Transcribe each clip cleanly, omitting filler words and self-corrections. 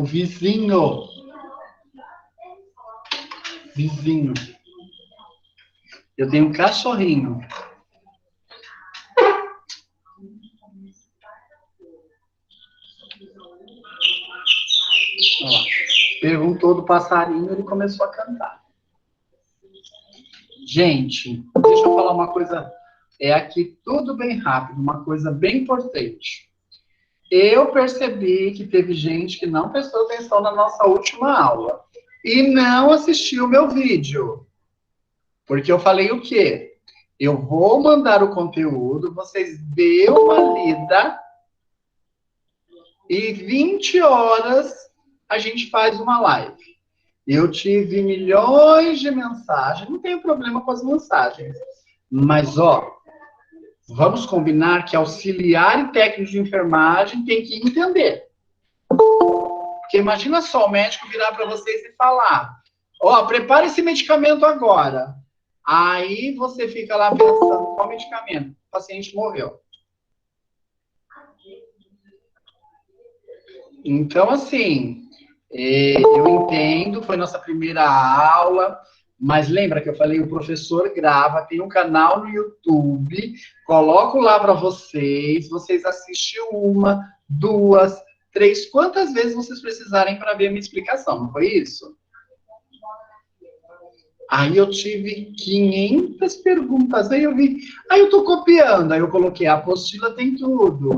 O vizinho. Vizinho. Eu tenho um cachorrinho. Olha lá. Perguntou do passarinho, ele começou a cantar. Gente, deixa eu falar uma coisa. É aqui tudo bem rápido, uma coisa bem importante. Eu percebi que teve gente que não prestou atenção na nossa última aula e não assistiu o meu vídeo. Porque eu falei o quê? Eu vou mandar o conteúdo, vocês dêem uma lida e 20 horas a gente faz uma live. Eu tive milhões de mensagens, não tenho problema com as mensagens. Mas, ó, vamos combinar que auxiliar e técnico de enfermagem tem que entender. Porque imagina só o médico virar para vocês e falar, ó, prepara esse medicamento agora. Aí você fica lá pensando, qual medicamento? O paciente morreu. Então, assim, eu entendo, foi nossa primeira aula, mas lembra que eu falei, o professor grava, tem um canal no YouTube, coloco lá para vocês assistem uma, duas, três, quantas vezes vocês precisarem para ver a minha explicação, não foi isso? Aí eu tive 500 perguntas, aí eu vi, aí eu tô copiando, aí eu coloquei, a apostila tem tudo.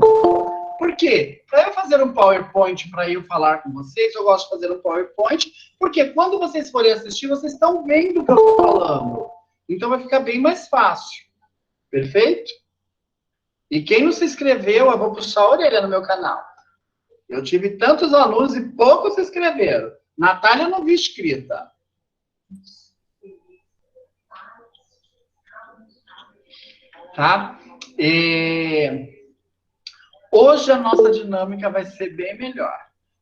Por quê? Para eu fazer um PowerPoint para eu falar com vocês, eu gosto de fazer um PowerPoint, porque quando vocês forem assistir, vocês estão vendo o que eu estou falando. Então vai ficar bem mais fácil. Perfeito? E quem não se inscreveu, eu vou puxar a orelha no meu canal. Eu tive tantos alunos e poucos se inscreveram. Natália, eu não vi escrita. Tá? Hoje a nossa dinâmica vai ser bem melhor.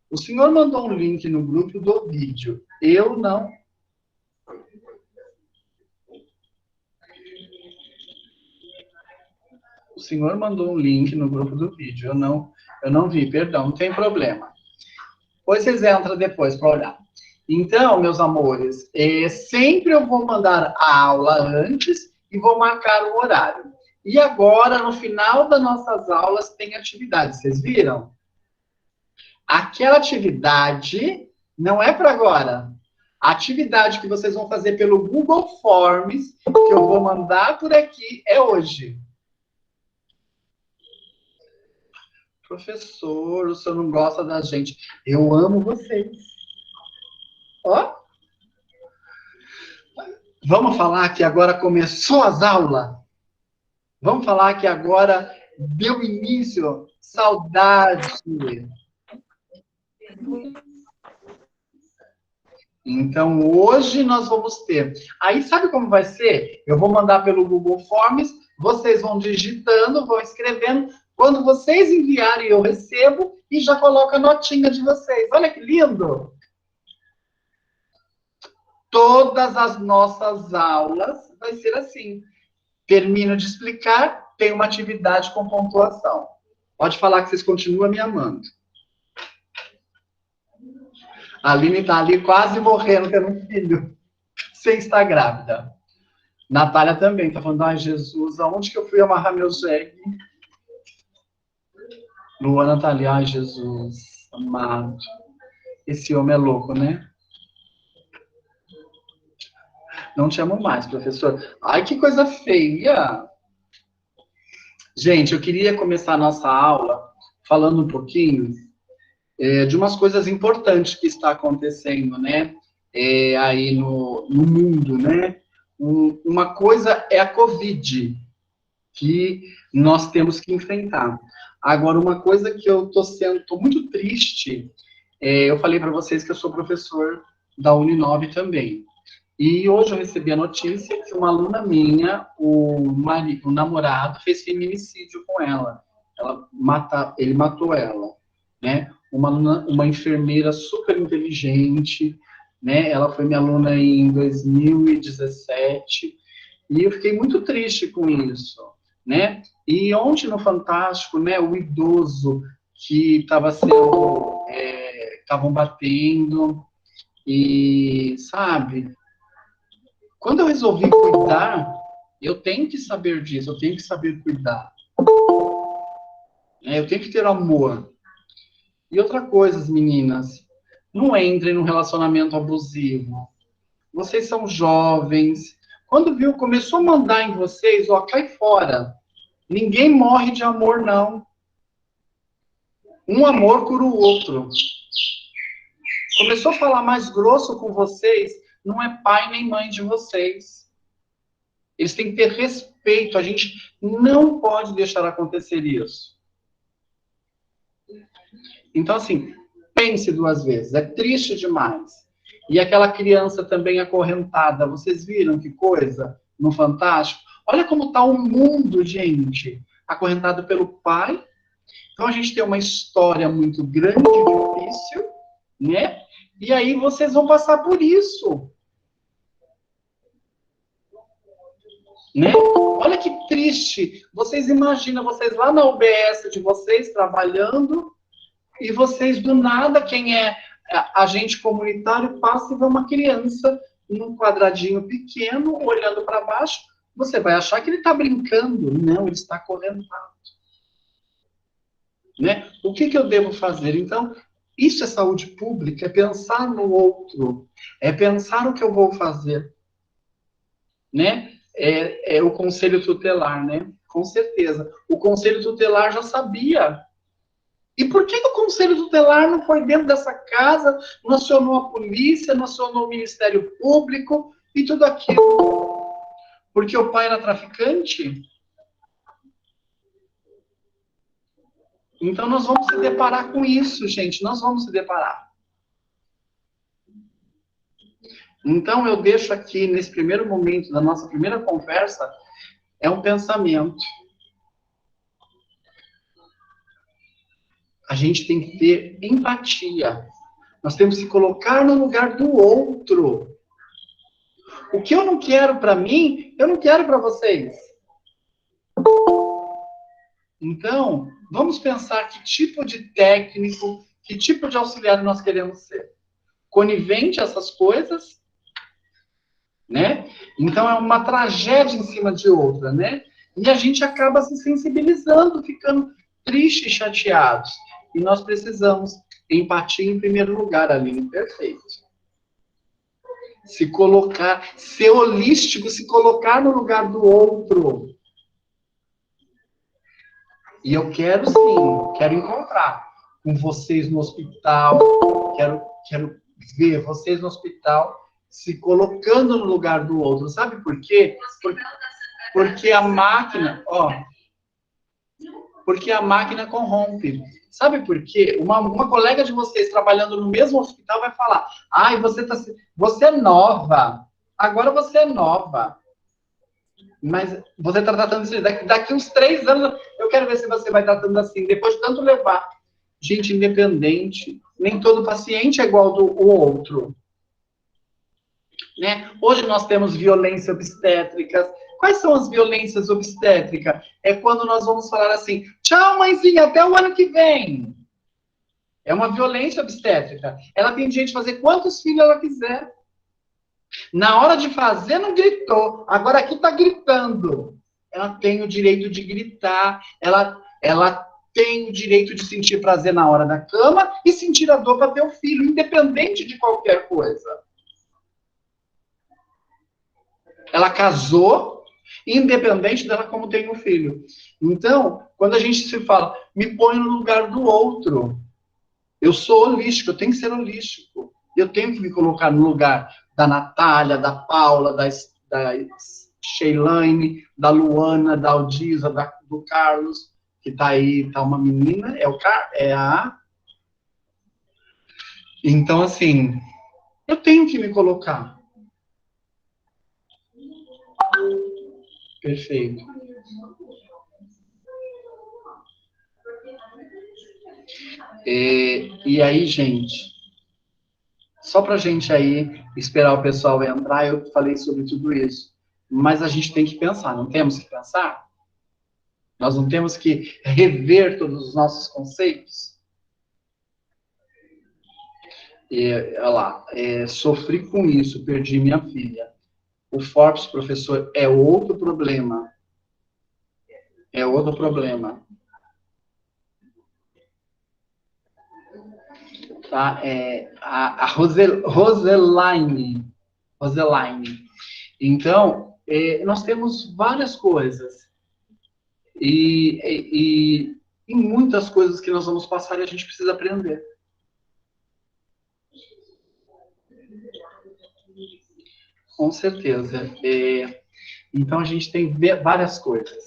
O senhor mandou um link no grupo do vídeo. Eu não. O senhor mandou um link no grupo do vídeo. Eu não vi, perdão, não tem problema. Depois vocês entram depois para olhar. Então, meus amores, sempre eu vou mandar a aula antes e vou marcar o horário. E agora, no final das nossas aulas, tem atividade. Vocês viram? Aquela atividade não é para agora. A atividade que vocês vão fazer pelo Google Forms, que eu vou mandar por aqui, é hoje. Professor, o senhor não gosta da gente. Eu amo vocês. Ó. Vamos falar que agora começou as aulas? Vamos falar que agora deu início? Saudade. Então, hoje nós vamos ter. Aí, sabe como vai ser? Eu vou mandar pelo Google Forms, vocês vão digitando, vão escrevendo. Quando vocês enviarem, eu recebo e já coloco a notinha de vocês. Olha que lindo! Todas as nossas aulas vai ser assim. Termino de explicar, tem uma atividade com pontuação. Pode falar que vocês continuam me amando. A Aline está ali quase morrendo, tendo um filho, sem estar grávida. Natália também está falando, ai Jesus, aonde que eu fui amarrar meu jegue? Luana está ali, ai Jesus, amado. Esse homem é louco, né? Não te amo mais, professor. Ai, que coisa feia. Gente, eu queria começar a nossa aula falando um pouquinho de umas coisas importantes que está acontecendo, né? Aí no mundo, né? Uma coisa é a Covid, que nós temos que enfrentar. Agora, uma coisa que eu tô muito triste, eu falei para vocês que eu sou professor da Uninove também. E hoje eu recebi a notícia que uma aluna minha, o namorado, fez feminicídio com ela. Ele matou ela, né? Uma enfermeira super inteligente, né? Ela foi minha aluna em 2017 e eu fiquei muito triste com isso, né? E ontem no Fantástico, né? O idoso que estava estavam batendo, e, sabe, quando eu resolvi cuidar, eu tenho que saber disso, eu tenho que saber cuidar. Eu tenho que ter amor. E outra coisa, meninas, não entrem num relacionamento abusivo. Vocês são jovens. Quando viu, começou a mandar em vocês, ó, cai fora. Ninguém morre de amor, não. Um amor cura o outro. Começou a falar mais grosso com vocês, não é pai nem mãe de vocês. Eles têm que ter respeito. A gente não pode deixar acontecer isso. Então, assim, pense duas vezes. É triste demais. E aquela criança também acorrentada. Vocês viram que coisa no Fantástico? Olha como está o mundo, gente. Acorrentado pelo pai. Então, a gente tem uma história muito grande e difícil, né? E aí vocês vão passar por isso. Né? Olha que triste. Vocês imaginam, vocês lá na UBS de vocês, trabalhando, e vocês do nada, quem é agente comunitário, passa e vê uma criança num quadradinho pequeno, olhando para baixo, você vai achar que ele está brincando. Não, ele está acorrentado. Né? O que eu devo fazer? Então, isso é saúde pública, é pensar no outro, é pensar o que eu vou fazer. Né? É o conselho tutelar, né? Com certeza. O conselho tutelar já sabia. E por que o conselho tutelar não foi dentro dessa casa, não acionou a polícia, não acionou o Ministério Público e tudo aquilo? Porque o pai era traficante? Então nós vamos se deparar com isso, gente. Nós vamos se deparar. Então eu deixo aqui, nesse primeiro momento da nossa primeira conversa, é um pensamento. A gente tem que ter empatia. Nós temos que se colocar no lugar do outro. O que eu não quero para mim, eu não quero para vocês. Então, vamos pensar que tipo de técnico, que tipo de auxiliar nós queremos ser. Conivente a essas coisas, né? Então, é uma tragédia em cima de outra, né? E a gente acaba se sensibilizando, ficando triste e chateados. E nós precisamos empatia em primeiro lugar, Aline, perfeito. Se colocar, ser holístico, se colocar no lugar do outro. E eu quero sim, quero encontrar com vocês no hospital, quero ver vocês no hospital se colocando no lugar do outro. Sabe por quê? Porque a máquina, porque a máquina corrompe. Sabe por quê? Uma colega de vocês trabalhando no mesmo hospital vai falar: ai, você é nova, agora você é nova. Mas você está tratando isso daqui uns 3 anos, eu quero ver se você vai tratando assim, depois de tanto levar. Gente, independente, nem todo paciente é igual ao outro. Né? Hoje nós temos violência obstétrica. Quais são as violências obstétricas? É quando nós vamos falar assim, tchau, mãezinha, até o ano que vem. É uma violência obstétrica. Ela tem direito de fazer quantos filhos ela quiser. Na hora de fazer, não gritou. Agora aqui está gritando. Ela tem o direito de gritar. Ela tem o direito de sentir prazer na hora da cama e sentir a dor para ter o filho, independente de qualquer coisa. Ela casou, independente dela como tem um filho. Então, quando a gente se fala, me põe no lugar do outro. Eu sou holístico, eu tenho que ser holístico. Eu tenho que me colocar no lugar da Natália, da Paula, da Sheilane, da Luana, da Aldisa, do Carlos, que está aí, está uma menina, é a... Então, assim, eu tenho que me colocar. Perfeito. E aí, gente, só para a gente aí esperar o pessoal entrar, eu falei sobre tudo isso. Mas a gente tem que pensar, não temos que pensar? Nós não temos que rever todos os nossos conceitos? Olha lá, sofri com isso, perdi minha filha. O Forbes, professor, é outro problema. É outro problema. Tá? A Roselaine. Então, nós temos várias coisas. E muitas coisas que nós vamos passar e a gente precisa aprender. Com certeza. Então, a gente tem várias coisas,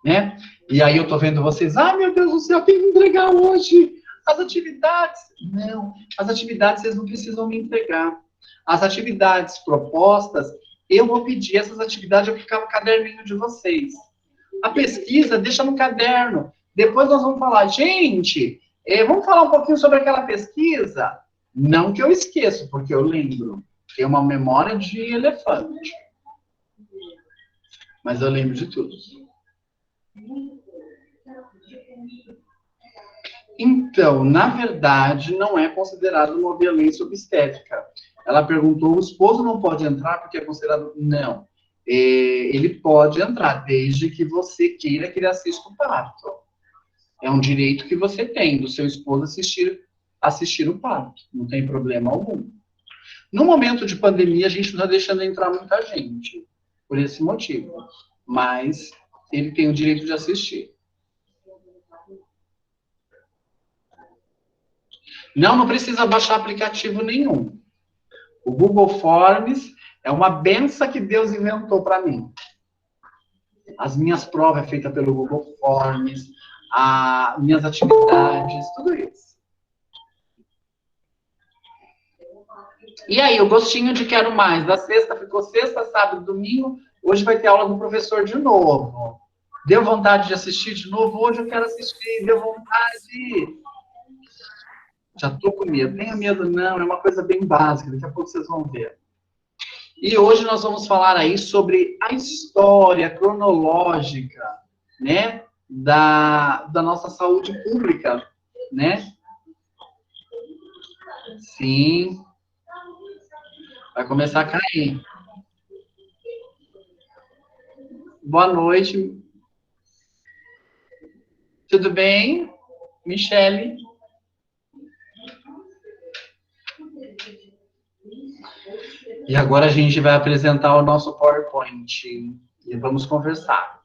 né? E aí eu tô vendo vocês, meu Deus do céu, tem que entregar hoje as atividades. Não, as atividades vocês não precisam me entregar. As atividades propostas, eu vou pedir essas atividades, eu vou ficar no caderninho de vocês. A pesquisa, deixa no caderno. Depois nós vamos falar, gente, vamos falar um pouquinho sobre aquela pesquisa? Não que eu esqueço, porque eu lembro. Tenho uma memória de elefante. Mas eu lembro de tudo. Então, na verdade, não é considerado uma violência obstétrica. Ela perguntou, o esposo não pode entrar porque é considerado... Não. Ele pode entrar, desde que você queira que ele assista o parto. É um direito que você tem, do seu esposo assistir o parto. Não tem problema algum. No momento de pandemia, a gente não está deixando entrar muita gente, por esse motivo. Mas ele tem o direito de assistir. Não precisa baixar aplicativo nenhum. O Google Forms é uma benção que Deus inventou para mim. As minhas provas é feita pelo Google Forms, minhas atividades, tudo isso. E aí, o gostinho de quero mais. Da sexta, ficou sexta, sábado, domingo. Hoje vai ter aula com o professor de novo. Deu vontade de assistir de novo? Hoje eu quero assistir. Deu vontade. Já tô com medo. Tenha medo não, é uma coisa bem básica. Daqui a pouco vocês vão ver. E hoje nós vamos falar aí sobre a história cronológica, né, da nossa saúde pública, né? Sim. Vai começar a cair. Boa noite. Tudo bem? Michele? E agora a gente vai apresentar o nosso PowerPoint. E vamos conversar.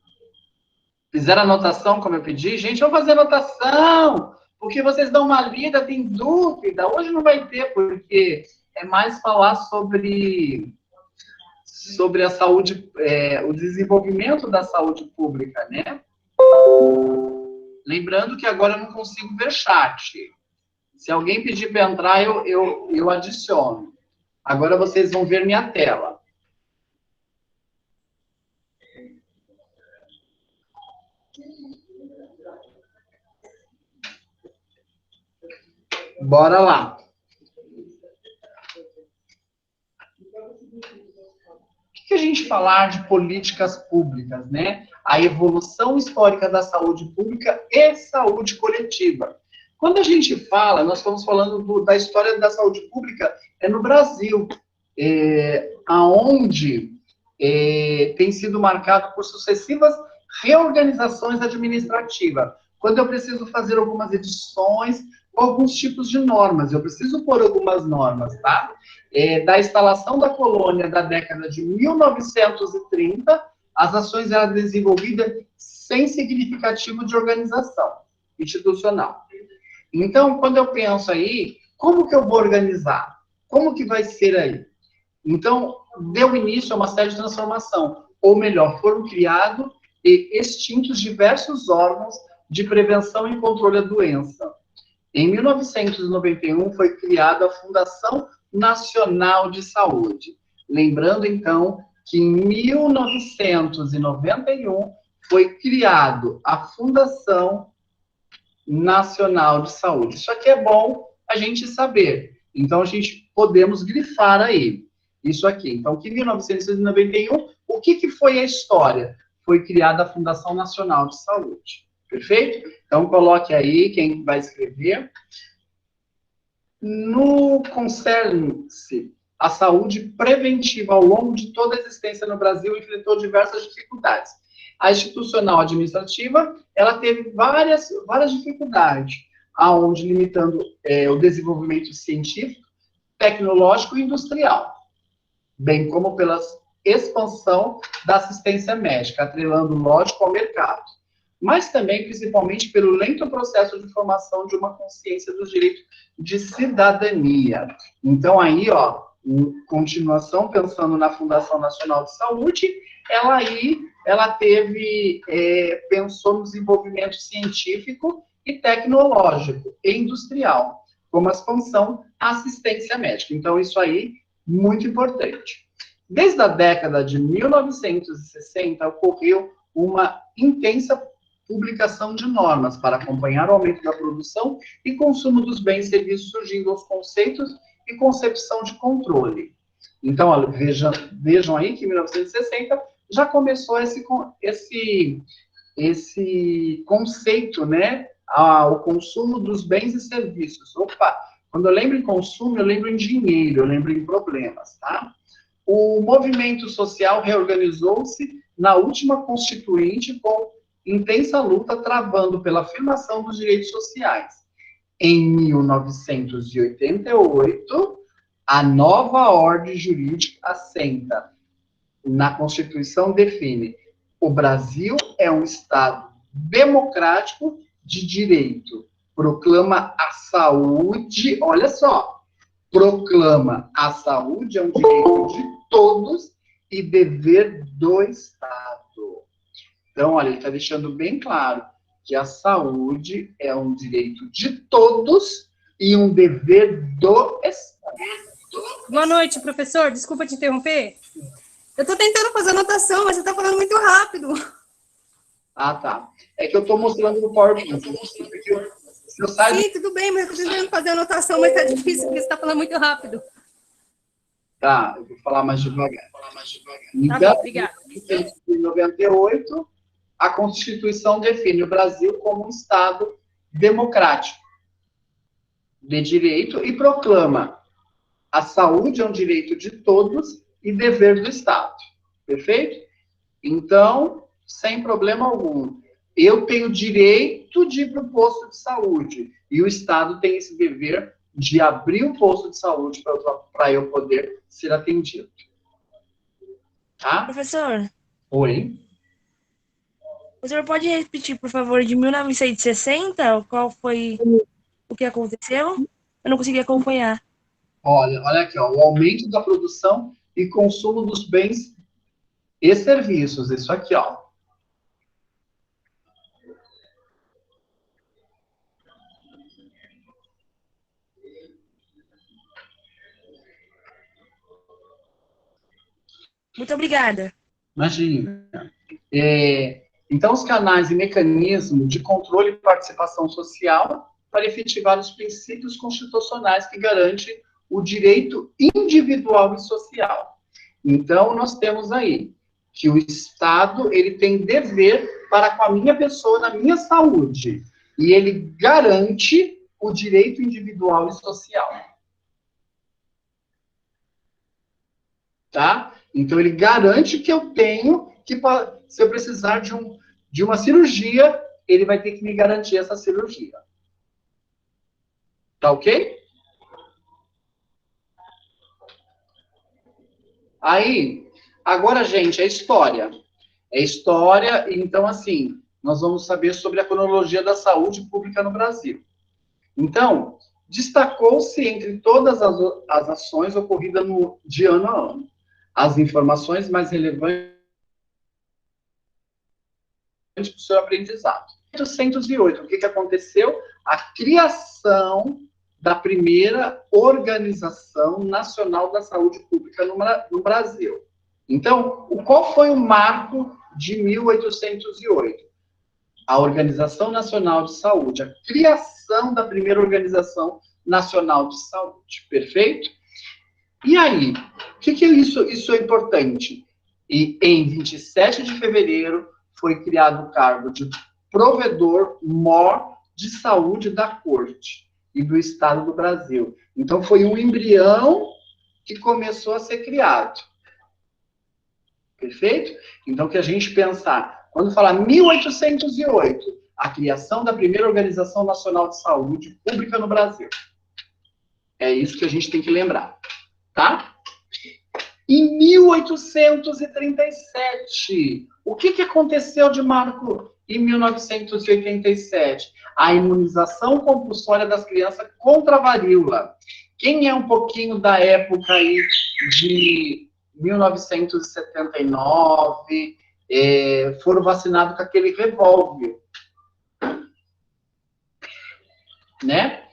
Fizeram anotação, como eu pedi? Gente, vamos fazer anotação! Porque vocês dão uma lida, tem dúvida. Hoje não vai ter, porque é mais falar sobre a saúde, o desenvolvimento da saúde pública, né? Lembrando que agora eu não consigo ver chat. Se alguém pedir para entrar, eu adiciono. Agora vocês vão ver minha tela. Bora lá. O que a gente falar de políticas públicas, né? A evolução histórica da saúde pública e saúde coletiva. Quando a gente fala, nós estamos falando da história da saúde pública no Brasil, aonde tem sido marcado por sucessivas reorganizações administrativas. Quando eu preciso fazer algumas edições, com alguns tipos de normas, eu preciso pôr algumas normas, tá? Da instalação da colônia da década de 1930, as ações eram desenvolvidas sem significativo de organização institucional. Então, quando eu penso aí, como que eu vou organizar? Como que vai ser aí? Então, deu início a uma série de transformação, ou melhor, foram criados e extintos diversos órgãos de prevenção e controle da doença. Em 1991, foi criada a Fundação Nacional de Saúde. Lembrando, então, que em 1991 foi criado a Fundação Nacional de Saúde. Isso aqui é bom a gente saber. Então, a gente podemos grifar aí. Isso aqui. Então, que em 1991, o que foi a história? Foi criada a Fundação Nacional de Saúde. Perfeito? Então, coloque aí quem vai escrever. No concerne-se a saúde preventiva ao longo de toda a existência no Brasil, enfrentou diversas dificuldades. A institucional administrativa, ela teve várias dificuldades, aonde limitando o desenvolvimento científico, tecnológico e industrial, bem como pela expansão da assistência médica, atrelando, lógico, ao mercado, mas também, principalmente, pelo lento processo de formação de uma consciência dos direitos de cidadania. Então, aí, ó, em continuação, pensando na Fundação Nacional de Saúde, ela pensou no desenvolvimento científico e tecnológico e industrial, como a expansão à assistência médica. Então, isso aí, muito importante. Desde a década de 1960, ocorreu uma intensa publicação de normas para acompanhar o aumento da produção e consumo dos bens e serviços, surgindo os conceitos e concepção de controle. Então, olha, vejam aí que em 1960 já começou esse conceito, né? O consumo dos bens e serviços. Opa, quando eu lembro em consumo, eu lembro em dinheiro, eu lembro em problemas, tá? O movimento social reorganizou-se na última Constituinte com intensa luta travando pela afirmação dos direitos sociais. Em 1988, a nova ordem jurídica assenta na Constituição define: o Brasil é um Estado democrático de direito, proclama a saúde, olha só, proclama a saúde é um direito de todos e dever do Estado. Então, olha, ele está deixando bem claro que a saúde é um direito de todos e um dever do Estado. Boa noite, professor. Desculpa te interromper. Eu estou tentando fazer anotação, mas você está falando muito rápido. Ah, tá. É que eu estou mostrando no PowerPoint. Sim, tudo bem, mas eu estou tentando fazer anotação, mas está difícil porque você está falando muito rápido. Tá, eu vou falar mais devagar. Então, tá bom, obrigada. Em 98, a Constituição define o Brasil como um Estado democrático de direito e proclama a saúde é um direito de todos e dever do Estado. Perfeito? Então, sem problema algum. Eu tenho direito de ir para o posto de saúde e o Estado tem esse dever de abrir o posto de saúde para eu poder ser atendido. Tá? Professor? Oi? O senhor pode repetir, por favor, de 1960? Qual foi o que aconteceu? Eu não consegui acompanhar. Olha aqui, ó, o aumento da produção e consumo dos bens e serviços. Isso aqui, ó. Muito obrigada. Imagina. Então, os canais e mecanismos de controle e participação social para efetivar os princípios constitucionais que garantem o direito individual e social. Então, nós temos aí que o Estado ele tem dever para com a minha pessoa, na minha saúde, e ele garante o direito individual e social. Tá? Então, ele garante que eu tenho que, se eu precisar de uma cirurgia, ele vai ter que me garantir essa cirurgia. Tá ok? Aí, agora, gente, é história. É história, então, assim, nós vamos saber sobre a cronologia da saúde pública no Brasil. Então, destacou-se entre todas as ações ocorridas de ano a ano. As informações mais relevantes para o seu aprendizado. Em 1808, o que aconteceu? A criação da primeira Organização Nacional da Saúde Pública no Brasil. Então, qual foi o marco de 1808? A Organização Nacional de Saúde, a criação da primeira Organização Nacional de Saúde, perfeito? E aí, o que isso é importante? E em 27 de fevereiro foi criado o cargo de provedor-mor de saúde da Corte. e do Estado do Brasil. Então, foi um embrião que começou a ser criado. Perfeito? Então, que a gente pensar, quando falar 1808, a criação da primeira Organização Nacional de Saúde Pública no Brasil. É isso que a gente tem que lembrar, tá? Em 1837, o que aconteceu de marco em 1987? A imunização compulsória das crianças contra a varíola. Quem é um pouquinho da época aí de 1979, foram vacinados com aquele revólver, né?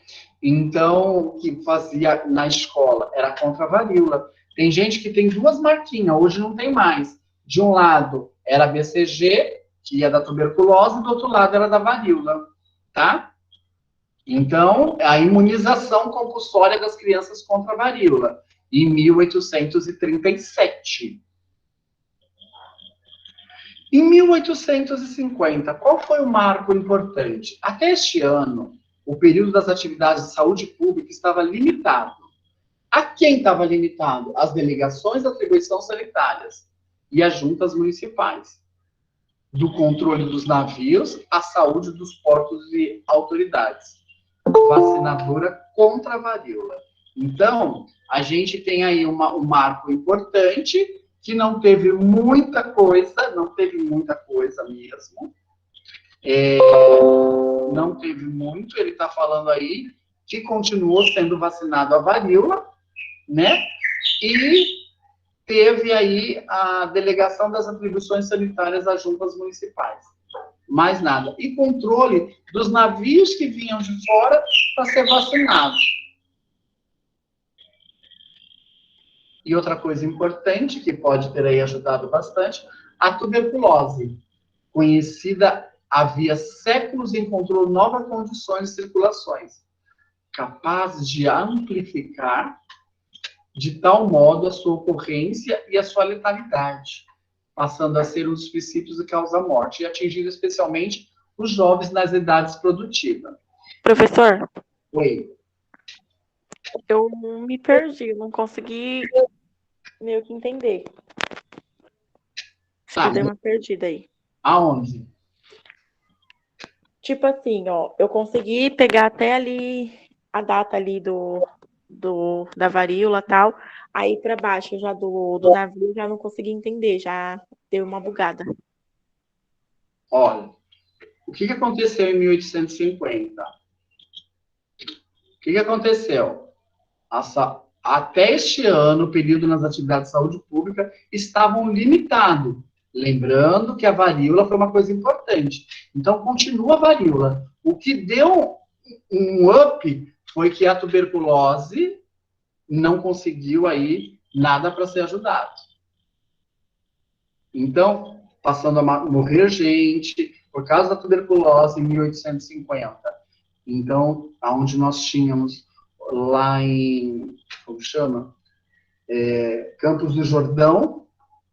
Então, que fazia na escola era contra a varíola. Tem gente que tem duas marquinhas, hoje não tem mais. De um lado era BCG, que é da tuberculose, do outro lado era da varíola, tá? Então, a imunização compulsória das crianças contra a varíola, em 1837. Em 1850, qual foi o marco importante? Até este ano, o período das atividades de saúde pública estava limitado. A quem estava limitado? As delegações de atribuição sanitárias e as juntas municipais. Do controle dos navios à saúde dos portos e autoridades. Vacinadora contra a varíola. Então, a gente tem aí um marco importante, que não teve muita coisa mesmo. Não teve muito, ele está falando aí que continuou sendo vacinado a varíola, né? E teve aí a delegação das atribuições sanitárias às juntas municipais. Mais nada. E controle dos navios que vinham de fora para ser vacinados. E outra coisa importante, que pode ter aí ajudado bastante, a tuberculose. Conhecida havia séculos, encontrou novas condições de circulações, capazes de amplificar de tal modo a sua ocorrência e a sua letalidade, passando a ser um dos princípios que causa morte, e atingindo especialmente os jovens nas idades produtivas. Professor? Oi. Eu me perdi, não consegui meio que entender. Tá. Eu dei uma perdida aí. Aonde? Tipo assim, ó, eu consegui pegar até ali a data ali da varíola e tal, aí para baixo já do navio já não consegui entender, já deu uma bugada. Olha, o que aconteceu em 1850? O que aconteceu? Até este ano, o período nas atividades de saúde pública estavam limitados. Lembrando que a varíola foi uma coisa importante. Então, continua a varíola. O que deu um up foi que a tuberculose não conseguiu aí nada para ser ajudado. Então, passando a morrer gente por causa da tuberculose em 1850. Então, aonde nós tínhamos lá em, como chama? Campos do Jordão,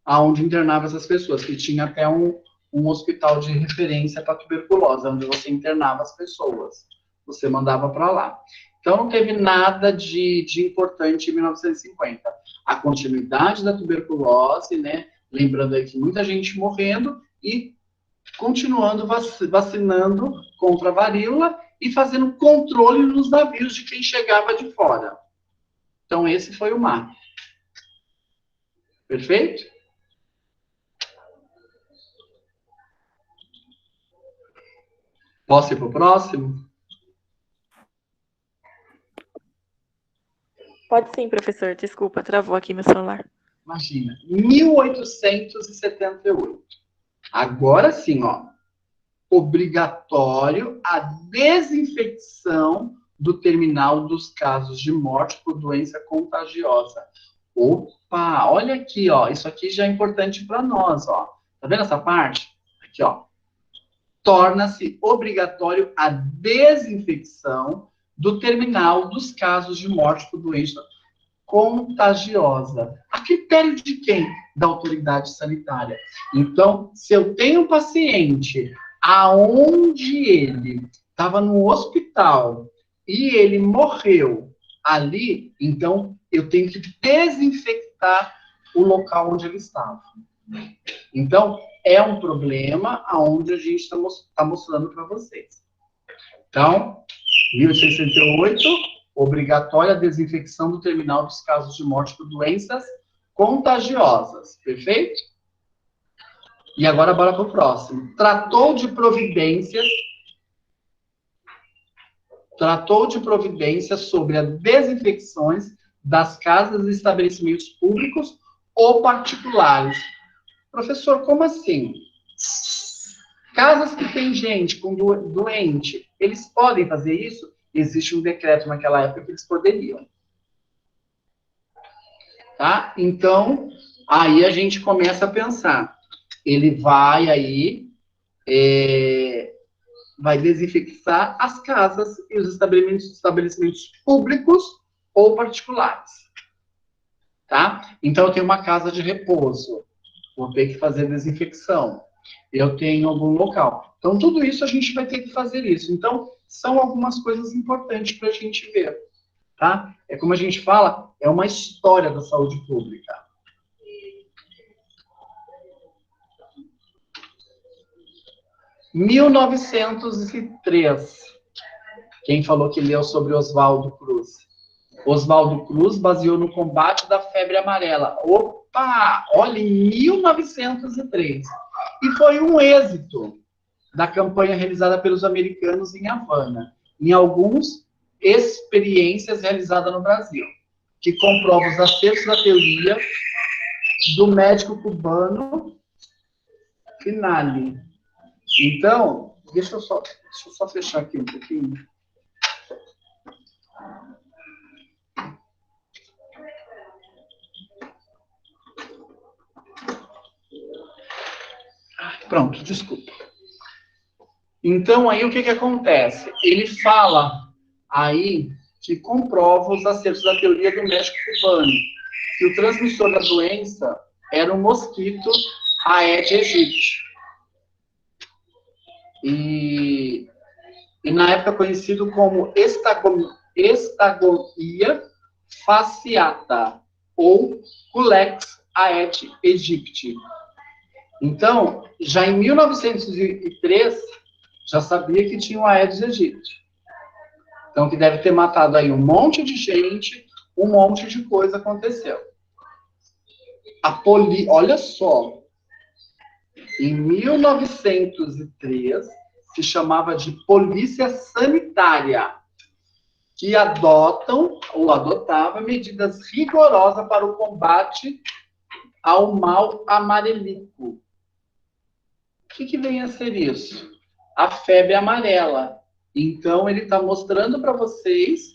aonde internava essas pessoas, que tinha até um hospital de referência para tuberculose, onde você internava as pessoas. Você mandava para lá. Então, não teve nada de importante em 1950. A continuidade da tuberculose, né? Lembrando aí que muita gente morrendo e continuando vacinando contra a varíola e fazendo controle nos navios de quem chegava de fora. Então, esse foi o marco. Perfeito? Posso ir para o próximo? Pode sim, professor. Desculpa, travou aqui meu celular. Imagina, 1878. Agora sim, ó. Obrigatório a desinfecção do terminal dos casos de morte por doença contagiosa. Opa, olha aqui, ó. Isso aqui já é importante para nós, ó. Tá vendo essa parte? Aqui, ó. Torna-se obrigatório a desinfecção do terminal dos casos de morte por doença contagiosa. A critério de quem? Da autoridade sanitária. Então, se eu tenho um paciente aonde ele estava no hospital e ele morreu ali, então eu tenho que desinfectar o local onde ele estava. Então, é um problema aonde a gente está mostrando para vocês. Então, 1868, obrigatória a desinfecção do terminal dos casos de morte por doenças contagiosas. Perfeito? E agora, bora para o próximo. Tratou de providências sobre as desinfecções das casas e estabelecimentos públicos ou particulares. Professor, como assim? Casas que tem gente com doente, eles podem fazer isso? Existe um decreto naquela época que eles poderiam. Tá? Então, aí a gente começa a pensar. Ele vai aí, vai desinfectar as casas e os estabelecimentos públicos ou particulares. Tá? Então, eu tenho uma casa de repouso. Vou ter que fazer desinfecção. Eu tenho algum local. Então, tudo isso a gente vai ter que fazer isso. Então, são algumas coisas importantes para a gente ver. Tá? É como a gente fala, é uma história da saúde pública. Em 1903, quem falou que leu sobre Oswaldo Cruz? Oswaldo Cruz baseou no combate da febre amarela. Opa! Olha, em 1903. E foi um êxito da campanha realizada pelos americanos em Havana, em algumas experiências realizadas no Brasil, que comprova os acertos da teoria do médico cubano Finale. Então, deixa eu só fechar aqui um pouquinho. Pronto, desculpa. Então, aí o que acontece? Ele fala aí que comprova os acertos da teoria do médico cubano, que o transmissor da doença era um mosquito Aedes aegypti. E na época conhecido como estagonia fasciata, ou Culex Aedes aegypti. Então, já em 1903, já sabia que tinha o Aedes aegypti. Então, que deve ter matado aí um monte de gente, um monte de coisa aconteceu. Olha só, em 1903, se chamava de polícia sanitária, que adotava medidas rigorosas para o combate ao mal amarelico. O que vem a ser isso? A febre amarela. Então, ele está mostrando para vocês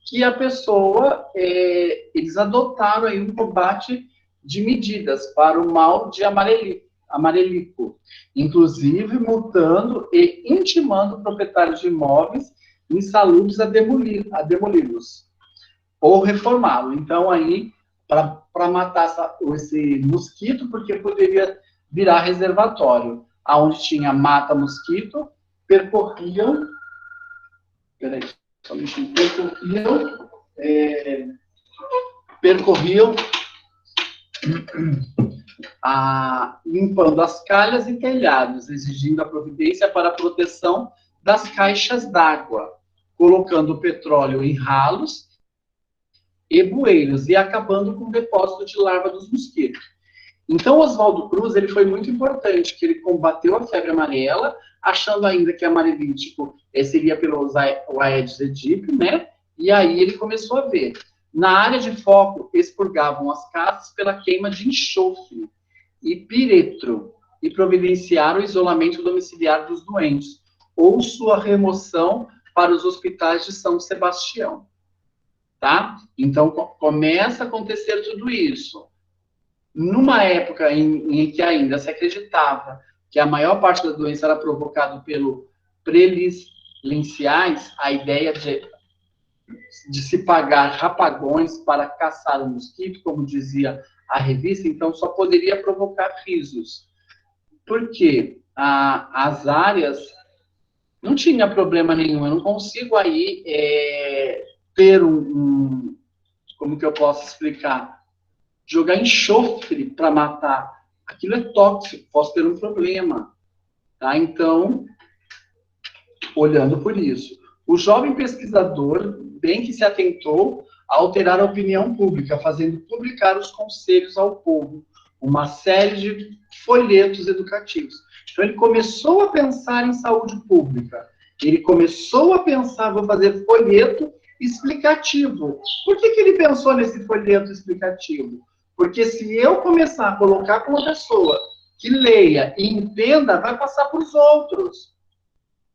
que a pessoa, eles adotaram aí um combate de medidas para o mal de amarelico, inclusive multando e intimando proprietários de imóveis insalubres a demoli-los ou reformá-lo. Então, aí, para matar esse mosquito, porque poderia virar reservatório, aonde tinha mata-mosquito, percorriam limpando as calhas e telhados, exigindo a providência para a proteção das caixas d'água, colocando o petróleo em ralos e bueiros e acabando com o depósito de larva dos mosquitos. Então, Oswaldo Cruz, ele foi muito importante, que ele combateu a febre amarela, achando ainda que amarelítico seria pelo Aedes aegypti, né? E aí ele começou a ver. Na área de foco, expurgavam as casas pela queima de enxofre e piretro e providenciaram o isolamento domiciliar dos doentes ou sua remoção para os hospitais de São Sebastião. Tá? Então, começa a acontecer tudo isso. Numa época em que ainda se acreditava que a maior parte da doença era provocada pelo prelicenciais, a ideia de se pagar rapagões para caçar o mosquito, como dizia a revista, então só poderia provocar risos. Porque as áreas Não tinha problema nenhum. Eu não consigo aí ter como que eu posso explicar? Jogar enxofre para matar. Aquilo é tóxico, posso ter um problema. Tá? Então, olhando por isso. O jovem pesquisador bem que se atentou a alterar a opinião pública, fazendo publicar os conselhos ao povo, uma série de folhetos educativos. Então, ele começou a pensar em saúde pública. Ele começou a pensar, vou fazer folheto explicativo. Por que ele pensou nesse folheto explicativo? Porque se eu começar a colocar para uma pessoa que leia e entenda, vai passar para os outros,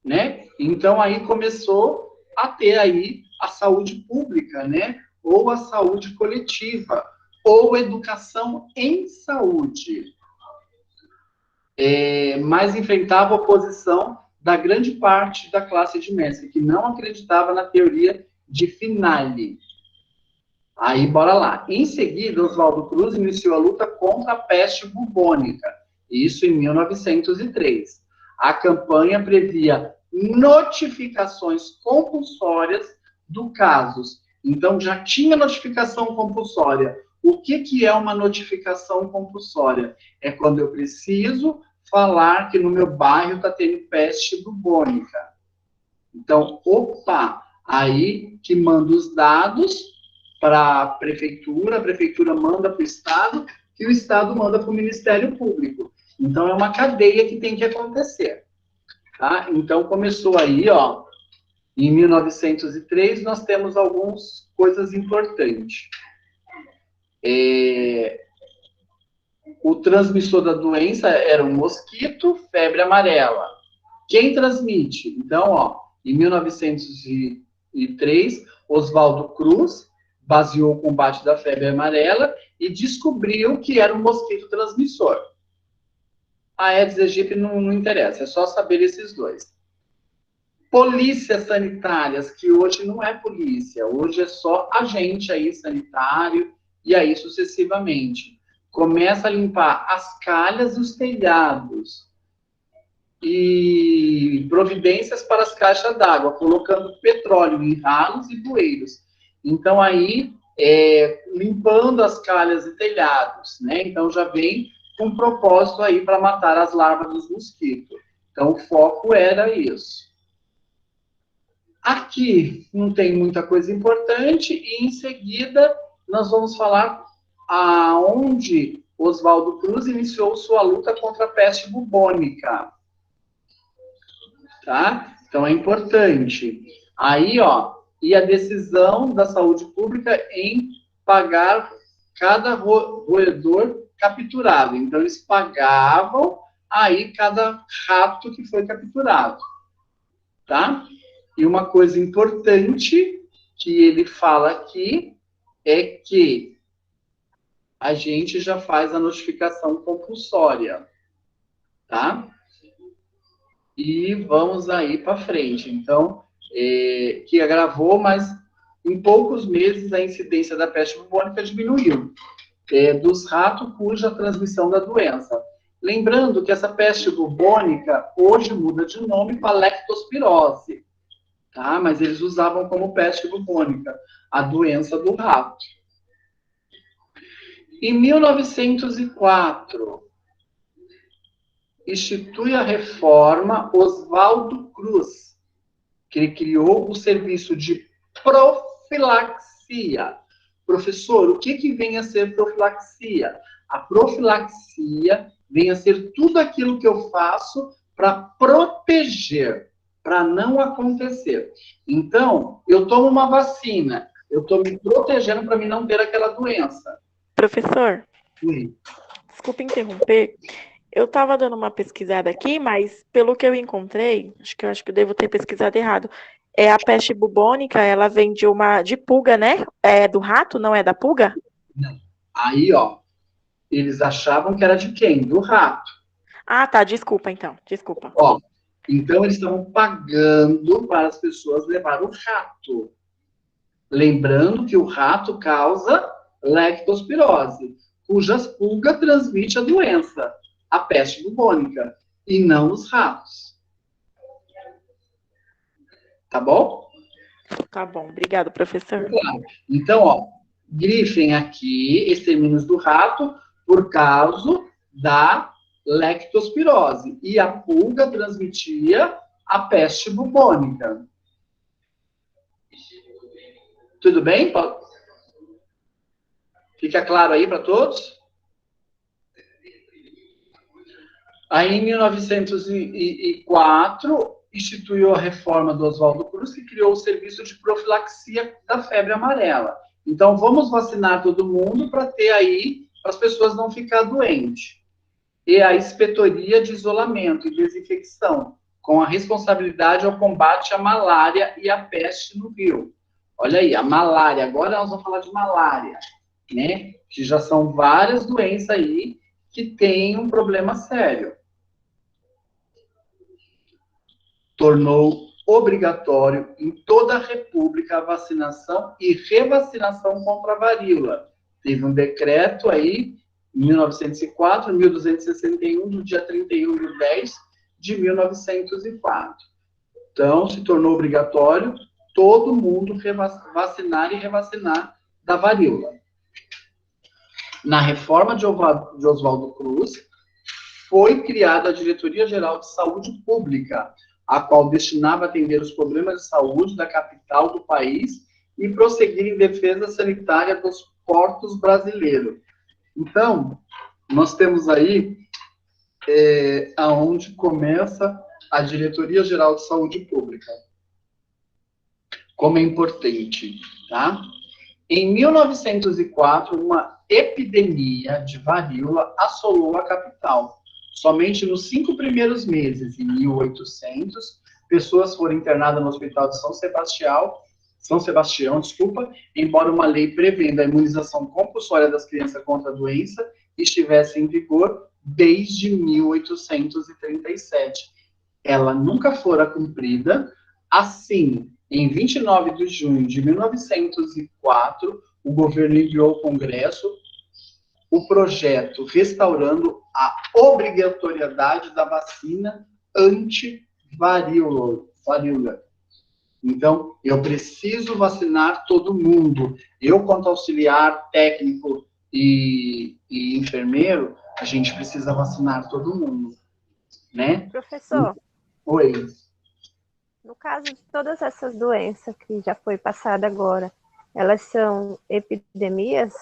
né? Então, aí começou a ter aí a saúde pública, né? Ou a saúde coletiva, ou educação em saúde. Mas enfrentava a oposição da grande parte da classe de mestre, que não acreditava na teoria de Finale. Aí, bora lá. Em seguida, Oswaldo Cruz iniciou a luta contra a peste bubônica, isso em 1903. A campanha previa notificações compulsórias do casos. Então, já tinha notificação compulsória. O que é uma notificação compulsória? É quando eu preciso falar que no meu bairro está tendo peste bubônica. Então, aí que manda os dados para a prefeitura manda para o Estado, e o Estado manda para o Ministério Público. Então, é uma cadeia que tem que acontecer. Tá? Então, começou aí, ó, em 1903, nós temos algumas coisas importantes. O transmissor da doença era um mosquito, febre amarela. Quem transmite? Então, ó, em 1903, Oswaldo Cruz baseou o combate da febre amarela e descobriu que era um mosquito transmissor. A Aedes aegypti não interessa, é só saber esses dois. Polícias sanitárias, que hoje não é polícia, hoje é só agente aí sanitário, e aí sucessivamente. Começa a limpar as calhas e os telhados. E providências para as caixas d'água, colocando petróleo em ralos e bueiros. Então, aí, limpando as calhas e telhados, né? Então, já vem com propósito aí para matar as larvas dos mosquitos. Então, o foco era isso. Aqui não tem muita coisa importante, e em seguida nós vamos falar aonde Oswaldo Cruz iniciou sua luta contra a peste bubônica. Tá? Então, é importante. Aí, ó, e a decisão da saúde pública em pagar cada roedor capturado. Então, eles pagavam aí cada rato que foi capturado. Tá? E uma coisa importante que ele fala aqui é que a gente já faz a notificação compulsória. Tá? E vamos aí para frente. Então, que agravou, mas em poucos meses a incidência da peste bubônica diminuiu, dos ratos cuja transmissão da doença. Lembrando que essa peste bubônica hoje muda de nome para leptospirose, tá? Mas eles usavam como peste bubônica a doença do rato. Em 1904, institui a reforma Oswaldo Cruz, que ele criou o serviço de profilaxia. Professor, o que vem a ser profilaxia? A profilaxia vem a ser tudo aquilo que eu faço para proteger, para não acontecer. Então, eu tomo uma vacina, eu estou me protegendo para mim não ter aquela doença. Professor, Sim. desculpe interromper. Eu estava dando uma pesquisada aqui, mas pelo que eu encontrei, acho que eu devo ter pesquisado errado. A peste bubônica, ela vem de pulga, né? É do rato, não é da pulga? Não. Aí, ó, eles achavam que era de quem? Do rato. Ah, tá, desculpa então, desculpa. Ó, então eles estavam pagando para as pessoas levar o rato. Lembrando que o rato causa leptospirose, cujas pulgas transmite a doença, a peste bubônica, e não os ratos. Tá bom? Tá bom, obrigado, professor. Claro. Então, ó, grifem aqui extermínios do rato por causa da lectospirose. E a pulga transmitia a peste bubônica. Tudo bem? Fica claro aí para todos? Aí, em 1904, instituiu a reforma do Oswaldo Cruz, que criou o serviço de profilaxia da febre amarela. Então, vamos vacinar todo mundo para ter aí, para as pessoas não ficarem doentes. E a inspetoria de isolamento e desinfecção, com a responsabilidade ao combate à malária e à peste no Rio. Olha aí, a malária. Agora nós vamos falar de malária, né? Que já são várias doenças aí que têm um problema sério. Tornou obrigatório em toda a República a vacinação e revacinação contra a varíola. Teve um decreto aí, em 1904, 1261, do dia 31 de 10 de 1904. Então, se tornou obrigatório todo mundo vacinar e revacinar da varíola. Na reforma de Oswaldo Cruz, foi criada a Diretoria-Geral de Saúde Pública, a qual destinava a atender os problemas de saúde da capital do país e prosseguir em defesa sanitária dos portos brasileiros. Então, nós temos aí aonde começa a Diretoria-Geral de Saúde Pública. Como é importante, tá? Em 1904, uma epidemia de varíola assolou a capital. Somente nos 5 primeiros meses, em 1800, pessoas foram internadas no Hospital de São Sebastião, embora uma lei prevendo a imunização compulsória das crianças contra a doença estivesse em vigor desde 1837. Ela nunca fora cumprida. Assim, em 29 de junho de 1904, o governo enviou ao Congresso o projeto restaurando a obrigatoriedade da vacina anti-varíola. Então, eu preciso vacinar todo mundo. Eu, quanto auxiliar técnico e enfermeiro, a gente precisa vacinar todo mundo, né? Professor, Oi. no caso de todas essas doenças que já foi passada agora, elas são epidemias?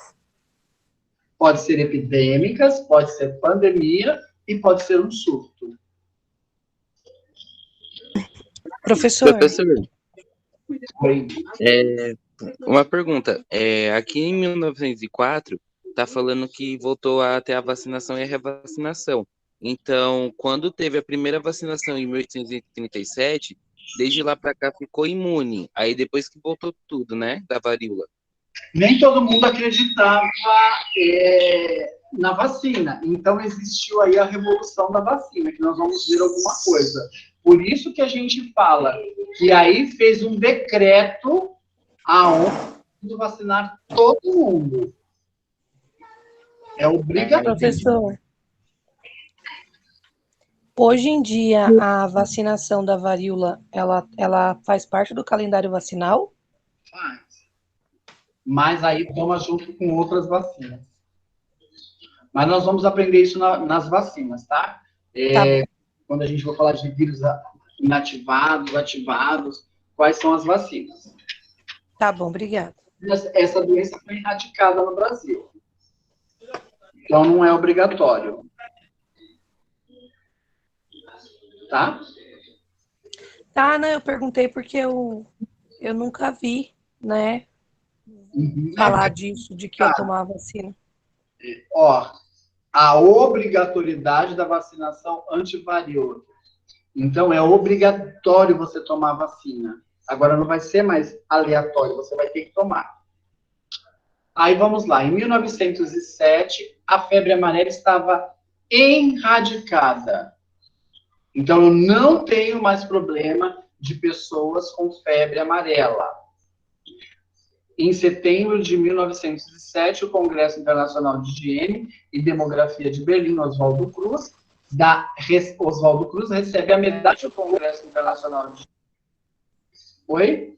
Pode ser epidêmicas, pode ser pandemia e pode ser um surto. Professor, Oi. uma pergunta. Aqui em 1904, está falando que voltou a ter a vacinação e a revacinação. Então, quando teve a primeira vacinação em 1837, desde lá para cá ficou imune. Aí depois que voltou tudo, né, da varíola. Nem todo mundo acreditava na vacina. Então, existiu aí a revolução da vacina, que nós vamos ver alguma coisa. Por isso que a gente fala que aí fez um decreto aonde vacinar todo mundo. É obrigatório. Professor, hoje em dia a vacinação da varíola, ela faz parte do calendário vacinal? Faz. Mas aí toma junto com outras vacinas. Mas nós vamos aprender isso nas vacinas, tá? Quando a gente for falar de vírus inativados, ativados, quais são as vacinas. Tá bom, obrigada. Essa doença foi erradicada no Brasil. Então, não é obrigatório. Tá? Tá, né? Eu perguntei porque eu nunca vi, né? Falar disso, de que eu tomava vacina. Ó, a obrigatoriedade da vacinação antivaríola. Então, é obrigatório você tomar vacina. Agora, não vai ser mais aleatório, você vai ter que tomar. Aí, vamos lá. Em 1907, a febre amarela estava erradicada. Então, eu não tenho mais problema de pessoas com febre amarela. Em setembro de 1907, o Congresso Internacional de Higiene e Demografia de Berlim, Oswaldo Cruz recebe a medalha do Congresso Internacional de Oi?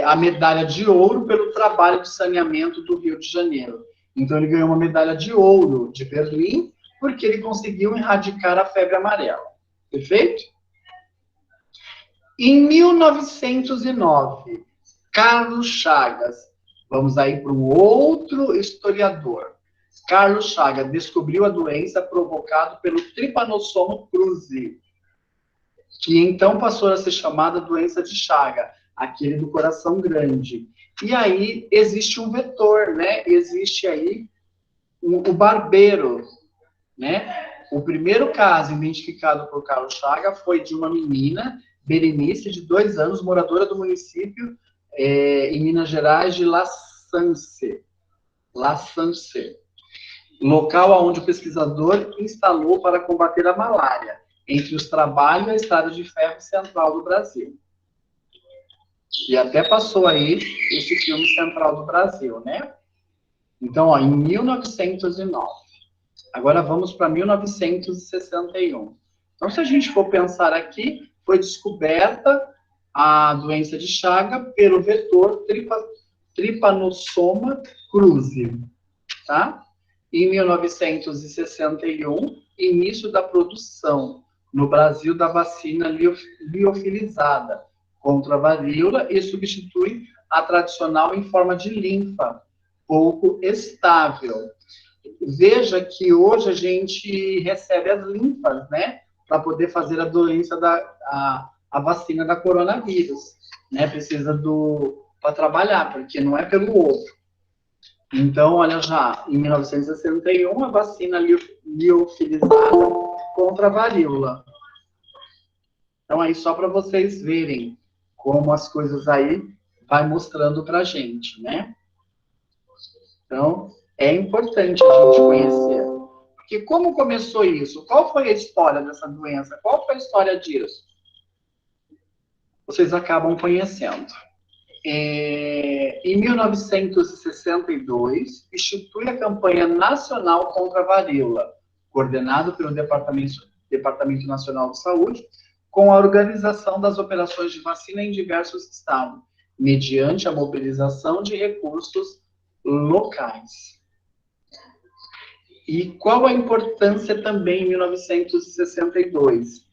A medalha de ouro pelo trabalho de saneamento do Rio de Janeiro. Então, ele ganhou uma medalha de ouro de Berlim, porque ele conseguiu erradicar a febre amarela. Perfeito? Em 1909, Carlos Chagas, vamos aí para um outro historiador. Carlos Chagas descobriu a doença provocada pelo Trypanosoma cruzi, que então passou a ser chamada doença de Chagas, aquele do coração grande. E aí existe um vetor, né? Existe aí o barbeiro, né? O primeiro caso identificado por Carlos Chagas foi de uma menina, Berenice, de 2 anos, moradora do município em Minas Gerais de La Sance, local onde o pesquisador instalou para combater a malária, entre os trabalhos e a Estrada de Ferro Central do Brasil. E até passou aí esse filme Central do Brasil, né? Então, ó, em 1909. Agora vamos para 1961. Então, se a gente for pensar aqui, foi descoberta a doença de Chagas pelo vetor Trypanosoma cruzi, tá? Em 1961, início da produção no Brasil da vacina liofilizada contra a varíola e substitui a tradicional em forma de linfa, pouco estável. Veja que hoje a gente recebe as linfas, né, para poder fazer a doença a vacina da coronavírus, né, precisa para trabalhar, porque não é pelo ovo. Então, olha já, em 1961, a vacina liofilizada contra a varíola. Então, aí só para vocês verem como as coisas aí vai mostrando para a gente, né? Então, é importante a gente conhecer. Porque como começou isso? Qual foi a história dessa doença? Qual foi a história disso? Vocês acabam conhecendo. Em 1962, institui a campanha nacional contra a varíola, coordenado pelo Departamento Nacional de Saúde, com a organização das operações de vacina em diversos estados, mediante a mobilização de recursos locais. E qual a importância também em 1962?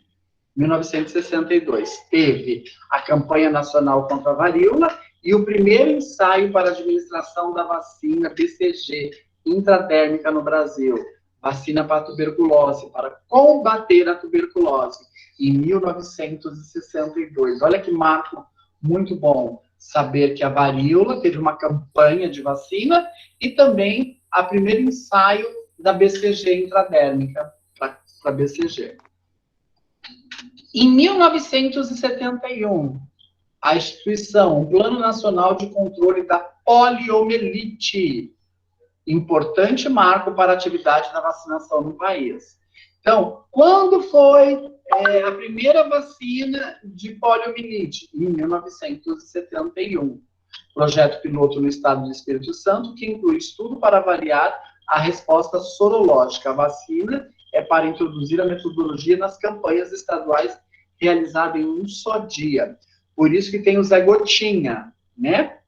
1962, teve a campanha nacional contra a varíola e o primeiro ensaio para a administração da vacina BCG intradérmica no Brasil, vacina para a tuberculose, para combater a tuberculose, em 1962. Olha que marco muito bom saber que a varíola teve uma campanha de vacina e também o primeiro ensaio da BCG intradérmica para BCG. Em 1971, a instituição, o Plano Nacional de Controle da Poliomielite, importante marco para a atividade da vacinação no país. Então, quando foi a primeira vacina de poliomielite? Em 1971. Projeto piloto no estado do Espírito Santo, que inclui estudo para avaliar a resposta sorológica. A vacina é para introduzir a metodologia nas campanhas estaduais realizada em um só dia. Por isso que tem o Zé Gotinha, né?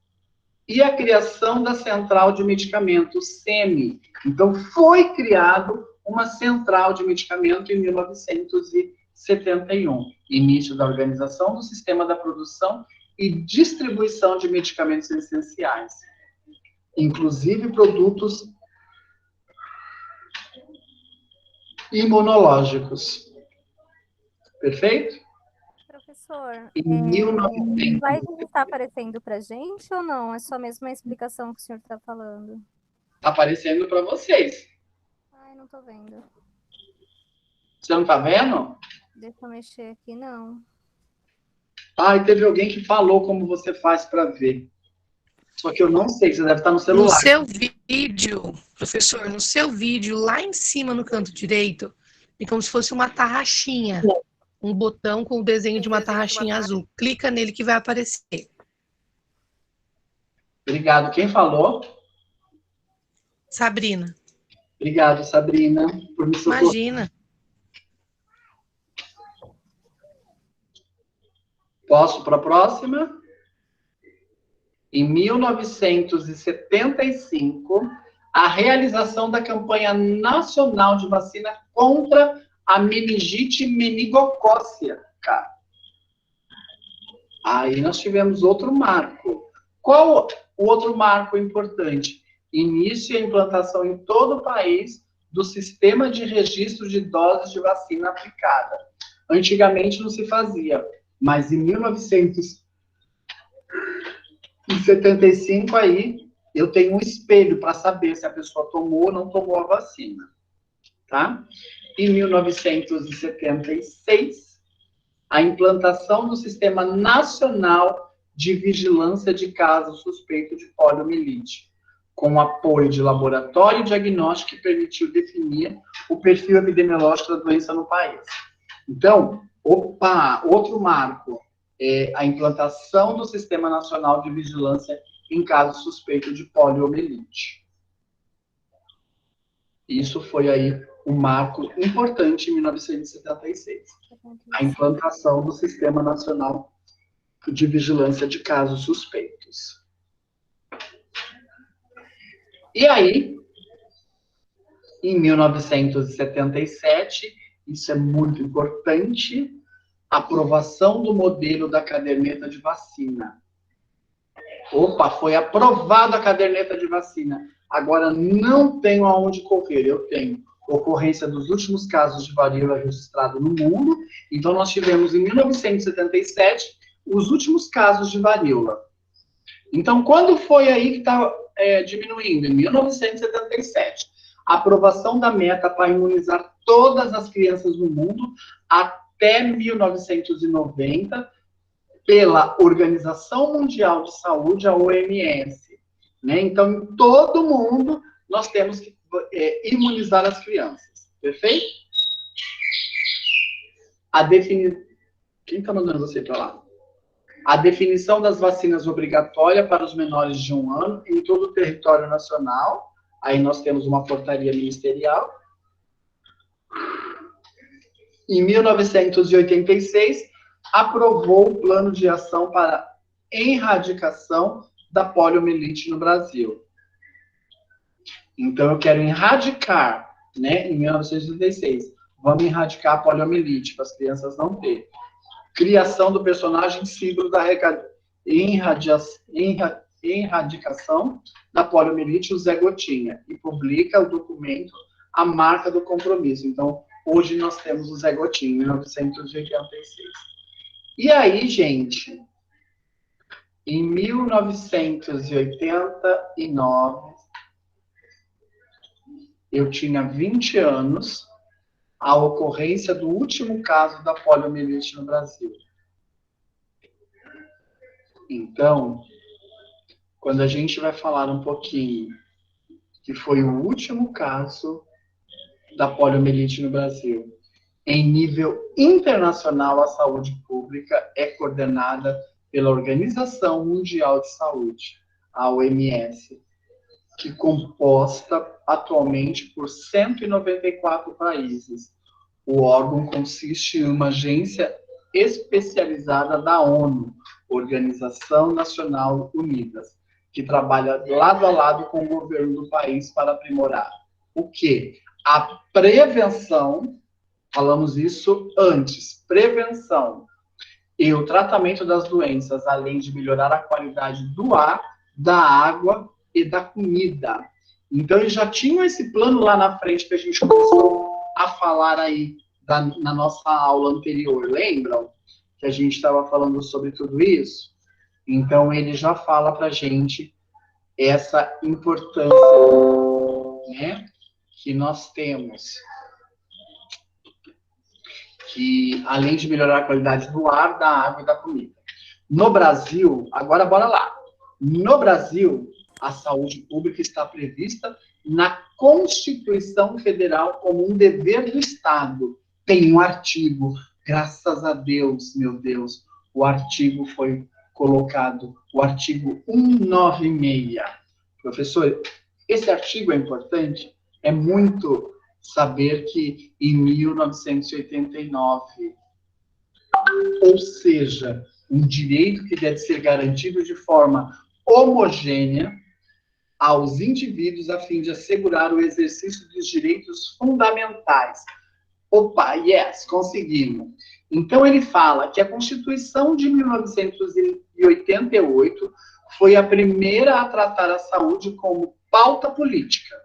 E a criação da Central de Medicamentos, SEMI. Então, foi criado uma Central de Medicamento em 1971. Início da organização do sistema da produção e distribuição de medicamentos essenciais. Inclusive produtos imunológicos. Perfeito? Professor, Em o 1900. slide está aparecendo para a gente ou não? É só mesmo a explicação que o senhor está falando? Está aparecendo para vocês. Ai, não estou vendo. Você não está vendo? Deixa eu mexer aqui, não. Ah, e teve alguém que falou como você faz para ver. Só que eu não sei, você deve estar no celular. No seu vídeo, professor, no seu vídeo, lá em cima no canto direito, é como se fosse uma tarraxinha. Um botão com o desenho de uma tarraxinha azul. Clica nele que vai aparecer. Obrigado. Quem falou? Sabrina. Obrigado, Sabrina, por me socorrer. Imagina. Posso para a próxima? Em 1975, a realização da campanha nacional de vacina contra a meningite meningocócica. Aí nós tivemos outro marco. Qual o outro marco importante? Início e implantação em todo o país do sistema de registro de doses de vacina aplicada. Antigamente não se fazia, mas em 1975 aí eu tenho um espelho para saber se a pessoa tomou ou não tomou a vacina, tá? Em 1976, a implantação do Sistema Nacional de Vigilância de Casos Suspeitos de Poliomielite, com apoio de laboratório diagnóstico que permitiu definir o perfil epidemiológico da doença no país. Então, outro marco é a implantação do Sistema Nacional de Vigilância em casos suspeitos de poliomielite. Isso foi aí um marco importante em 1976. A implantação do Sistema Nacional de Vigilância de Casos Suspeitos. E aí, em 1977, isso é muito importante, aprovação do modelo da caderneta de vacina. Opa, foi aprovada a caderneta de vacina. Agora não tenho aonde correr, eu tenho ocorrência dos últimos casos de varíola registrados no mundo. Então, nós tivemos em 1977 os últimos casos de varíola. Então, quando foi aí que está diminuindo? Em 1977. Aprovação da meta para imunizar todas as crianças do mundo até 1990 pela Organização Mundial de Saúde, a OMS. Né? Então, em todo mundo, nós temos que imunizar as crianças. Perfeito? Quem está mandando você para lá? A definição das vacinas obrigatória para os menores de 1 ano em todo o território nacional. Aí nós temos uma portaria ministerial. Em 1986, aprovou o plano de ação para erradicação da poliomielite no Brasil. Então, eu quero erradicar, né, em 1986, vamos erradicar a poliomielite, para as crianças não terem. Criação do personagem símbolo da erradicação da poliomielite, o Zé Gotinha, e publica o documento A Marca do Compromisso. Então, hoje nós temos o Zé Gotinha, em 1986. E aí, gente, em 1989, eu tinha 20 anos, a ocorrência do último caso da poliomielite no Brasil. Então, quando a gente vai falar um pouquinho que foi o último caso da poliomielite no Brasil, em nível internacional, a saúde pública é coordenada pela Organização Mundial de Saúde, a OMS, que é composta atualmente por 194 países. O órgão consiste em uma agência especializada da ONU, Organização Nacional Unidas, que trabalha lado a lado com o governo do país para aprimorar o quê? A prevenção, falamos isso antes, prevenção e o tratamento das doenças, além de melhorar a qualidade do ar, da água e da comida. Então, eles já tinham esse plano lá na frente que a gente começou a falar aí na nossa aula anterior, lembram? Que a gente estava falando sobre tudo isso? Então, ele já fala para a gente essa importância, né, que nós temos. Que, além de melhorar a qualidade do ar, da água e da comida. No Brasil, agora bora lá. No Brasil, a saúde pública está prevista na Constituição Federal como um dever do Estado. Tem um artigo, graças a Deus, meu Deus, o artigo foi colocado, o artigo 196. Professor, esse artigo é importante, é muito saber que em 1989 ou seja, um direito que deve ser garantido de forma homogênea aos indivíduos a fim de assegurar o exercício dos direitos fundamentais. Opa, yes, conseguimos. Então, ele fala que a Constituição de 1988 foi a primeira a tratar a saúde como pauta política.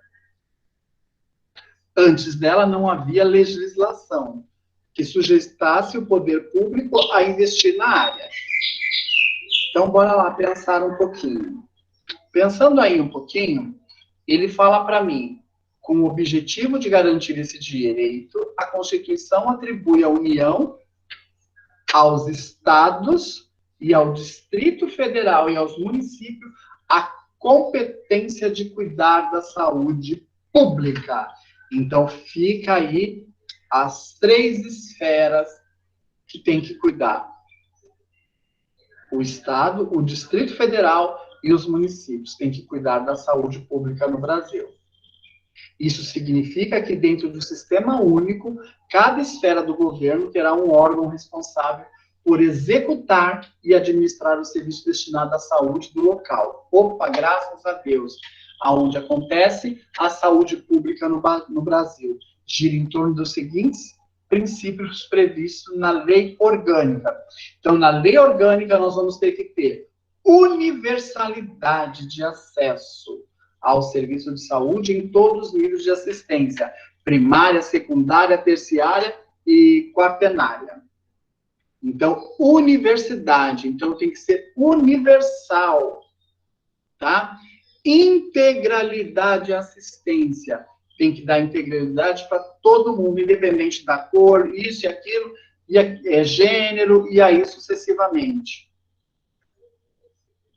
Antes dela, não havia legislação que sujeitasse o poder público a investir na área. Então, bora lá pensar um pouquinho. Pensando aí um pouquinho, ele fala para mim, com o objetivo de garantir esse direito, a Constituição atribui à União, aos estados e ao Distrito Federal e aos municípios a competência de cuidar da saúde pública. Então, fica aí as 3 esferas que tem que cuidar. O Estado, o Distrito Federal e os municípios têm que cuidar da saúde pública no Brasil. Isso significa que dentro do sistema único, cada esfera do governo terá um órgão responsável por executar e administrar o serviço destinado à saúde do local. Opa, graças a Deus! Aonde acontece a saúde pública no Brasil. Gira em torno dos seguintes princípios previstos na lei orgânica. Então, na lei orgânica, nós vamos ter que ter universalidade de acesso ao serviço de saúde em todos os níveis de assistência, primária, secundária, terciária e quaternária. Então, universidade, então tem que ser universal, tá? Integralidade e assistência, tem que dar integralidade para todo mundo, independente da cor, isso e aquilo, e gênero, e aí sucessivamente.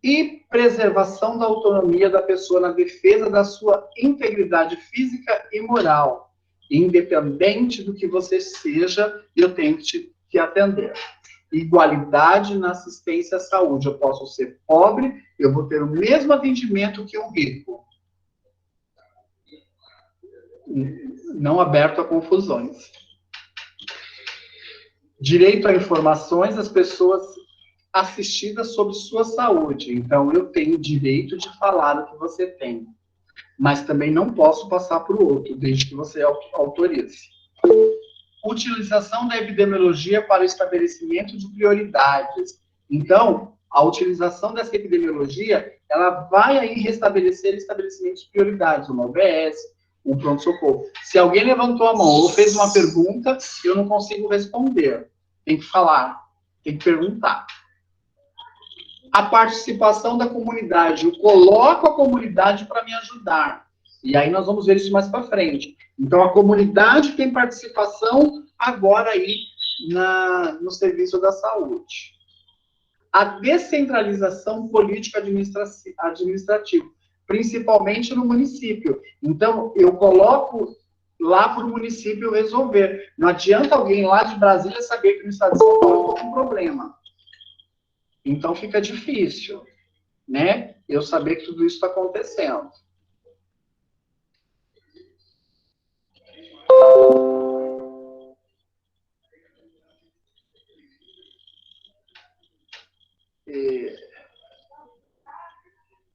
E preservação da autonomia da pessoa na defesa da sua integridade física e moral. Independente do que você seja, eu tenho que te atender. Igualdade na assistência à saúde. Eu posso ser pobre, eu vou ter o mesmo atendimento que um rico. Não aberto a confusões. Direito a informações das pessoas assistidas sobre sua saúde. Então, eu tenho direito de falar o que você tem. Mas também não posso passar para o outro, desde que você autorize. Utilização da epidemiologia para o estabelecimento de prioridades. Então, a utilização dessa epidemiologia, ela vai aí restabelecer estabelecimentos de prioridades, uma OBS, um pronto-socorro. Se alguém levantou a mão ou fez uma pergunta, eu não consigo responder. Tem que falar, tem que perguntar. A participação da comunidade. Eu coloco a comunidade para me ajudar. E aí nós vamos ver isso mais para frente. Então, a comunidade tem participação agora aí no serviço da saúde. A descentralização política administrativa, principalmente no município. Então, eu coloco lá para o município resolver. Não adianta alguém lá de Brasília saber que no estado de São Paulo tem um problema. Então, fica difícil, né? Eu saber que tudo isso está acontecendo.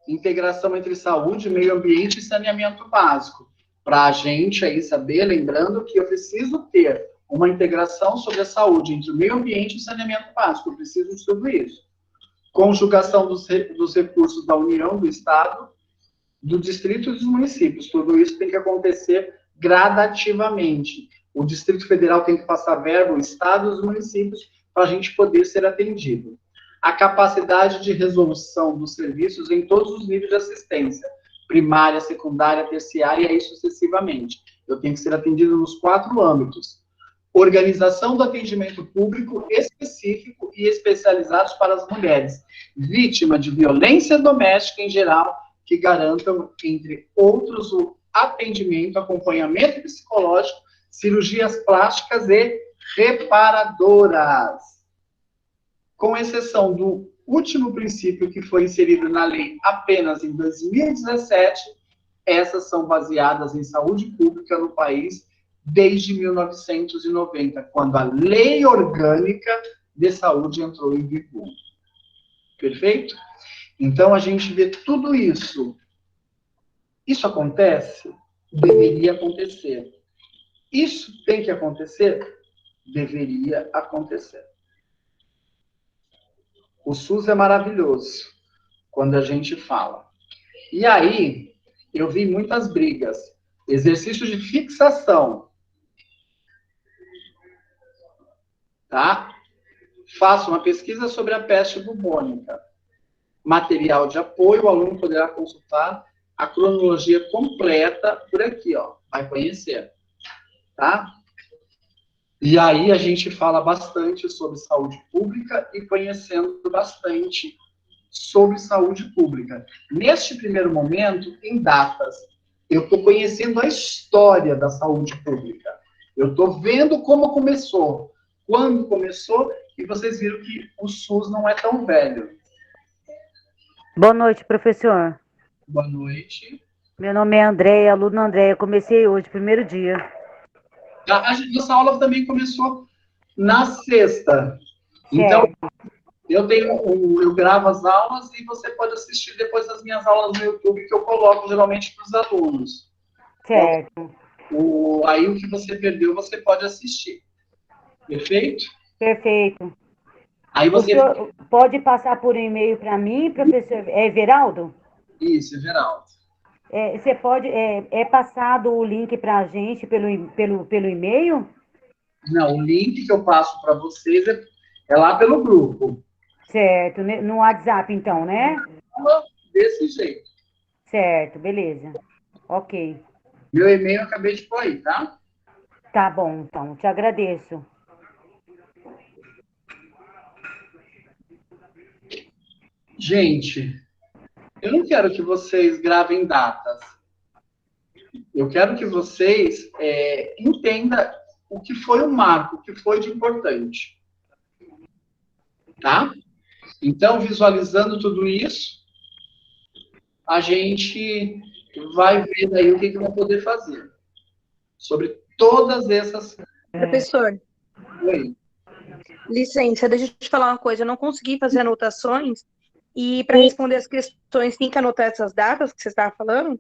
Integração entre saúde, meio ambiente e saneamento básico. Para a gente aí saber, lembrando que eu preciso ter uma integração sobre a saúde entre o meio ambiente e saneamento básico. Eu preciso de tudo isso. Conjugação dos recursos da União, do Estado, do Distrito e dos municípios. Tudo isso tem que acontecer gradativamente. O Distrito Federal tem que passar verba, o Estado e os municípios, para a gente poder ser atendido. A capacidade de resolução dos serviços em todos os níveis de assistência, primária, secundária, terciária e aí sucessivamente. Eu tenho que ser atendido nos 4 âmbitos. Organização do atendimento público específico e especializados para as mulheres, vítimas de violência doméstica em geral, que garantam, entre outros, o atendimento, acompanhamento psicológico, cirurgias plásticas e reparadoras. Com exceção do último princípio que foi inserido na lei apenas em 2017, essas são baseadas em saúde pública no país desde 1990, quando a lei orgânica de saúde entrou em vigor. Perfeito? Então, a gente vê tudo isso. Isso acontece? Deveria acontecer. Isso tem que acontecer? Deveria acontecer. O SUS é maravilhoso quando a gente fala. E aí, eu vi muitas brigas. Exercício de fixação. Tá? Faça uma pesquisa sobre a peste bubônica. Material de apoio, o aluno poderá consultar a cronologia completa por aqui, ó. Vai conhecer. Tá? E aí a gente fala bastante sobre saúde pública e conhecendo bastante sobre saúde pública. Neste primeiro momento, em datas, eu estou conhecendo a história da saúde pública. Eu estou vendo como começou, quando começou, e vocês viram que o SUS não é tão velho. Boa noite, professor. Boa noite. Meu nome é Andréia, aluna Andréia. Comecei hoje, primeiro dia. Nossa aula também começou na sexta. Então, eu gravo as aulas e você pode assistir depois das minhas aulas no YouTube, que eu coloco geralmente para os alunos. Certo. Aí o que você perdeu, você pode assistir. Perfeito? Perfeito. Aí você... O senhor pode passar por e-mail para mim, professor? É Everaldo? Isso, Everaldo. Você pode... É passado o link para a gente pelo e-mail? Não, o link que eu passo para vocês é lá pelo grupo. Certo. No WhatsApp, então, né? Desse jeito. Certo, beleza. Ok. Meu e-mail eu acabei de pôr aí, tá? Tá bom, então. Te agradeço. Gente, eu não quero que vocês gravem datas. Eu quero que vocês entendam o que foi o marco, o que foi de importante. Tá? Então, visualizando tudo isso, a gente vai ver daí o que vai poder fazer. Sobre todas essas... Professor. Oi. Licença, deixa eu te falar uma coisa. Eu não consegui fazer anotações e para responder as questões tem que anotar essas datas que você estava falando?